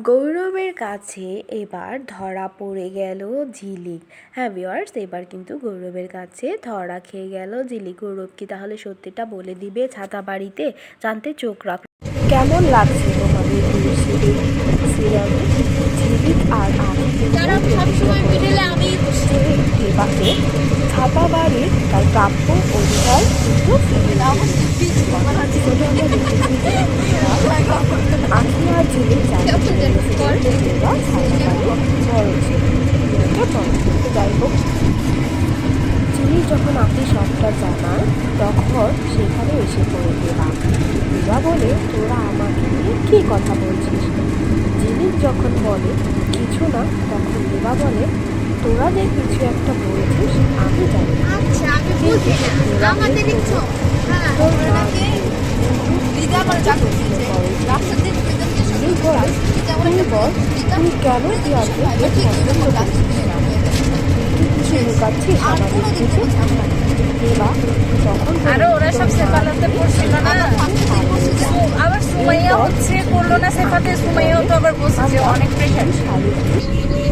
গৌরবের কাছে এবার ধরা পড়ে গেল ঝিলিক। হ্যাঁ ভিউয়ার্স, এবার কিন্তু গৌরবের কাছে ধরা খেয়ে গেল ঝিলিক। গৌরব কি তাহলে সত্যিটা বলে দিবে ছাতা বাড়িতে? জানতে চোখ রাখ। কেমন লাগছে তোমাদের সিরিয়ালে ঝিলিক আর দেবাকে ছাতা বাড়ির তার প্রাপ্য অধিকার কিন্তু আখি আর ঝিলিক যাই হোক, ঝিলিক যখন আখি সবটা জানায় তখন সেখানে এসে পড়ে দেবা বলে, তোরা আমাকে নিয়ে কী কথা বলছিস? ঝিলিক যখন বলে কিছু না, তখন দেবা বলে, তোরা যে কিছু একটা বলছিস আমি জানি। তুই কেন লুকাচ্ছিস আমাদের থেকে? দেবা তখন আরো ওরা সব সেফালাতে পড়ছিল না, আবার সুমাইয়া হচ্ছে করলো না সেফাতে, সুমাইয়াও তো আবার বসেছে, অনেক প্রেশার।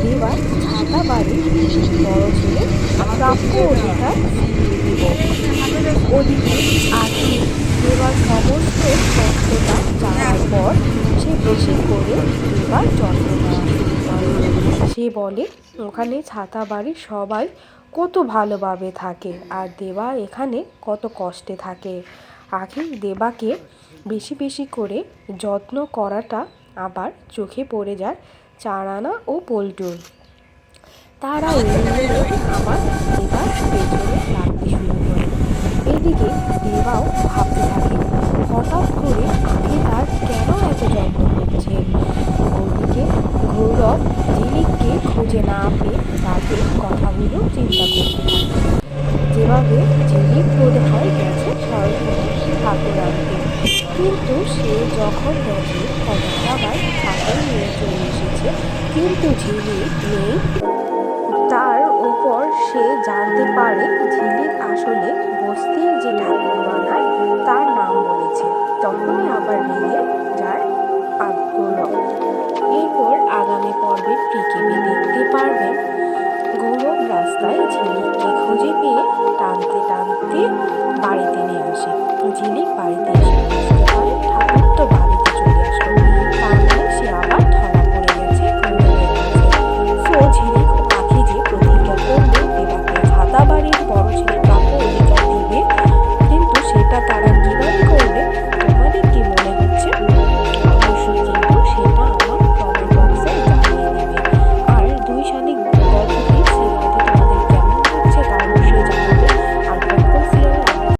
দেবা ছাতা বাড়ি বড় ছেলে প্রাপ্য অধিকার ওদিকে আখি দেবার সমস্ত সত্যতা জানার পর সে বেশি করে দেবার যত্ন নেওয়া শুরু করে। সে বলে ওখানে ছাতা বাড়ির সবাই কত ভালোভাবে থাকে আর দেবা এখানে কত কষ্টে থাকে। আখি দেবাকে বেশি বেশি করে যত্ন করাটা আবার চোখে পড়ে যায় চারানা ও পল্টুর। তারা আবার দেবার পেছনে লাগতে শুরু করে। এদিকে দেবাও ভাবতে থাকে হঠাৎ করে আগে তার কেন এত যত্ন করছে। ওদিকে গৌরব ঝিলিককে খুঁজে না পেয়ে তাদের কথাগুলো চিন্তা করতে থাকে। যেভাবে ঝিলিক বোধ হয় গেছে সরস্বতী ঠাকুর আনতে, কিন্তু সে যখন দেখে সবাই ঠাকুর নিয়ে চলে এসেছে কিন্তু ঝিলিক নেই, তার উপর সে জানতে পারে ঝিলিক আসলে বস্তির যে ঠাকুর বানায় তার নাম বলেছে। তখনই আবার রেগে যায় গৌরব। এরপর আগামী পর্বের প্রিকেপে দেখতে পারবেন গৌরব রাস্তায় ঝিলিককে খুঁজে পেয়ে টানতে টানতে বাড়িতে নিয়ে আসে। ঝিলিক বাড়িতে এসে বুঝতে পারে ঠাকুর